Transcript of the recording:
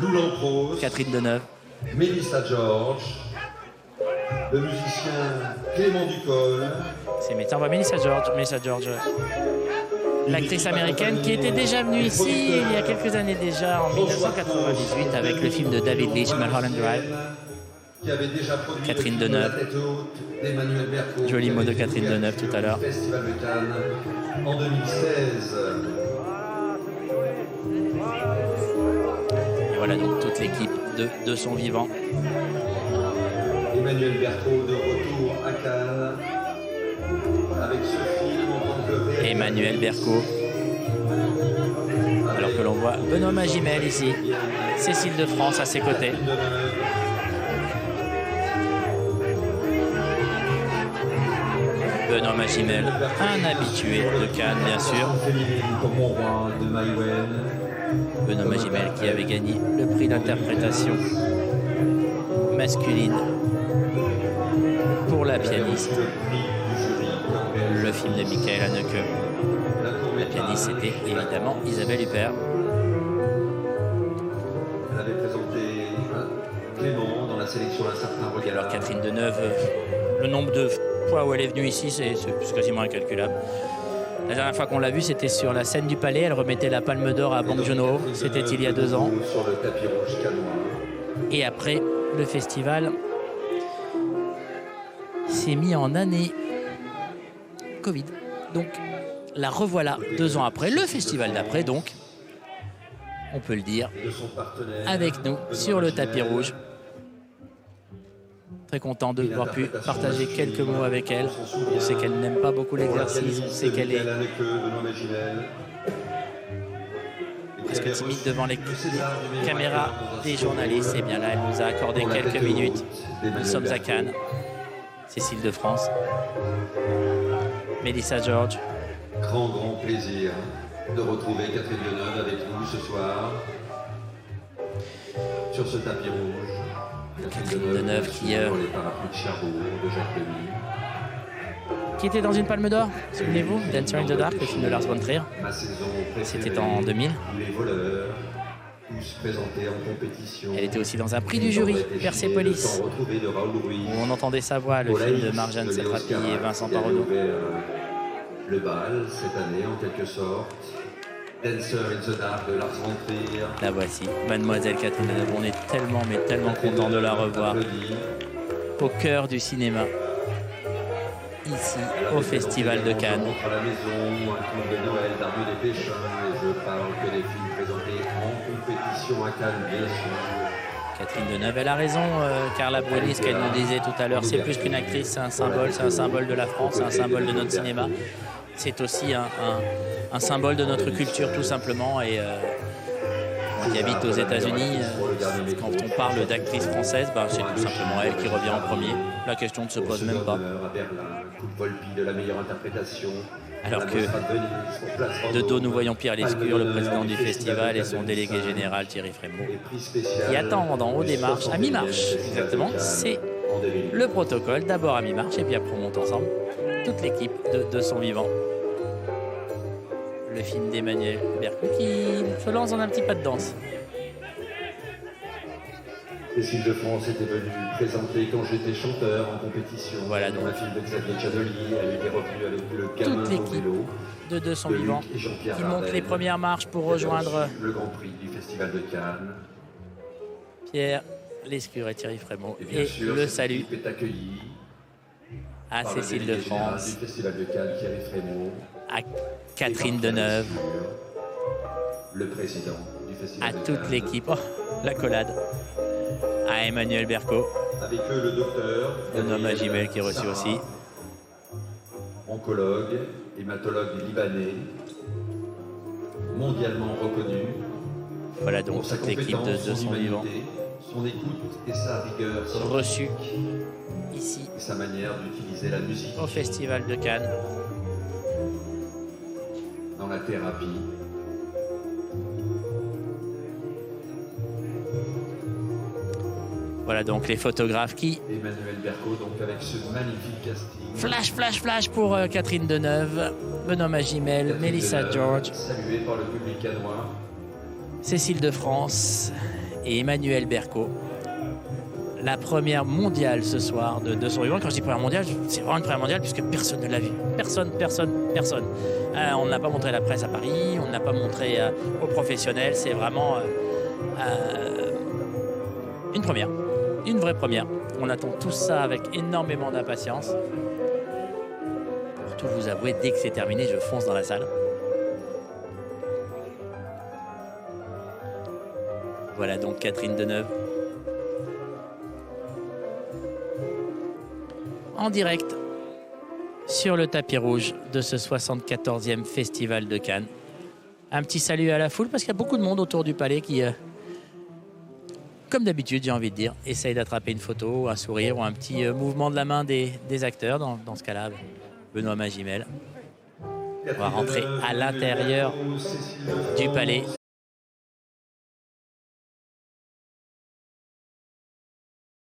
Lou Lampros, Catherine Deneuve. Mélissa George, le musicien Clément Ducol. C'est métier. On voit Mélissa George, l'actrice américaine qui était déjà venue ici il y a quelques années déjà, en 1998, avec le film de David Leitch, Mulholland Drive. Qui avait déjà produit Catherine le film Deneuve. La tête haute d'Emmanuel Berco. Joli mot de Catherine Deneuve tout à l'heure. Festival de Cannes en 2016. Et voilà donc toute l'équipe de son vivant. Emmanuel Berco de retour à Cannes avec ce film en tant que réalisateur. Emmanuel Berco. Alors que l'on voit Benoît Magimel ici, Cécile de France à ses côtés. Benoît Magimel, un habitué de Cannes bien sûr. Benoît Magimel qui avait gagné le prix d'interprétation masculine pour la pianiste. Le film de Michael Haneke. La pianiste c'était évidemment Isabelle Huppert. Elle avait présenté Clément dans la sélection Un certain Et regard. alors Catherine Deneuve, le nombre de fois où elle est venue ici, c'est quasiment incalculable. La dernière fois qu'on l'a vue, c'était sur la scène du Palais. Elle remettait la Palme d'Or à Bong Joon-ho. C'était il y a 2 ans. Sur le tapis rouge cannois. Et après, le festival s'est mis en année Covid. Donc, la revoilà 2 ans après. Le festival d'après, donc, on peut le dire, De son partenaire, avec nous sur le tapis Magimel. rouge. Très content de avoir pu partager quelques mots avec elle. On sait qu'elle n'aime pas beaucoup l'exercice, on sait qu'elle est presque timide devant les caméras des journalistes. Et bien là, elle nous a accordé quelques minutes. Nous sommes à Cannes. Cécile de France, Mélissa George. Grand plaisir de retrouver Catherine Deneuve avec nous ce soir sur ce tapis rouge. Catherine Deneuve qui, les parapluies de Cherbourg, de Jacques Demy. Qui était dans une palme d'or, souvenez-vous, Dancer in the Dark, le film de Lars von Trier. Ma saison préférée, C'était en 2000. où les voleurs, tous présentés en compétition. Elle était aussi dans un prix du jury, Persepolis, où on entendait sa voix, le film de Marjane Satrapi et Vincent Paronneau. Le bal, cette année, en quelque sorte. Dancer in the Dark de Lars von Trier. La voici, Mademoiselle Catherine Deneuve. On est tellement, mais tellement content de la revoir au cœur du cinéma, ici, au Festival de Cannes. Entre la maison, un conte de Noël d'Arnaud Desplechin, et je parle que des films présentés en compétition à Cannes, bien sûr. Catherine Deneuve, elle a raison, Carla Bruni, ce qu'elle nous disait tout à l'heure, c'est plus qu'une actrice, c'est un symbole de la France, c'est un symbole de notre cinéma. C'est aussi un symbole de notre culture, tout simplement. Et qui habite aux États-Unis, quand on parle d'actrice française, ben, c'est tout simplement elle qui revient en premier. La question ne se pose même pas. Alors que de dos, nous voyons Pierre Lescure, le président du festival, et son délégué général Thierry Frémaux, qui attendent en haut des marches, à mi-marche exactement. C'est le protocole, d'abord à mi-marche, et puis après on monte ensemble, toute l'équipe de son vivant. Le film d'Emmanuel Berco qui se lance dans un petit pas de danse. Cécile de France était venue présenter Quand j'étais chanteur en compétition. Voilà dans donc un film de Xavier Canoli. Elle était revenue avec le gamin toute au l'équipe vélo. de son vivant Luc et Jean-Pierre qui monte Dardenne, les premières marches pour qui avait rejoindre reçu le Grand Prix du Festival de Cannes. Pierre Lescure et Thierry Frémaux. Et, bien Et sûr, le cette salut équipe est accueillie à par le Cécile de délégué général France, du Festival de Cannes, Thierry Frémaux, à Catherine et par Deneuve, bien sûr, le président du Festival à de toute Cannes. l'équipe. Oh, l'accolade. À Emmanuel Berco, Avec eux, le docteur Benoît Gabriel Magimel qui est reçu Sarah, aussi. oncologue, hématologue libanais, mondialement reconnu Voilà donc pour sa toute l'équipe compétence, de son son vivant humanité, son écoute et sa rigueur reçu ici et sa manière d'utiliser la musique au Festival de Cannes. dans la thérapie. Voilà donc les photographes qui Emmanuel Berco, donc avec ce magnifique casting. flash pour Catherine Deneuve, Benoît Magimel, Catherine Mélissa Deneuve, George, saluée par le public cannois. Cécile de France et Emmanuel Berco. La première mondiale ce soir de son vivant. Quand je dis première mondiale, c'est vraiment une première mondiale puisque personne ne l'a vu. Personne. On n'a pas montré à la presse à Paris, on n'a pas montré aux professionnels. C'est vraiment une première, une vraie première. On attend tout ça avec énormément d'impatience. Pour tout vous avouer, dès que c'est terminé, je fonce dans la salle. Voilà donc Catherine Deneuve. En direct sur le tapis rouge de ce 74e Festival de Cannes. Un petit salut à la foule parce qu'il y a beaucoup de monde autour du palais qui, comme d'habitude, j'ai envie de dire, essaye d'attraper une photo, un sourire ou un petit mouvement de la main des acteurs. Dans ce cas-là, Benoît Magimel. On va rentrer à l'intérieur du palais.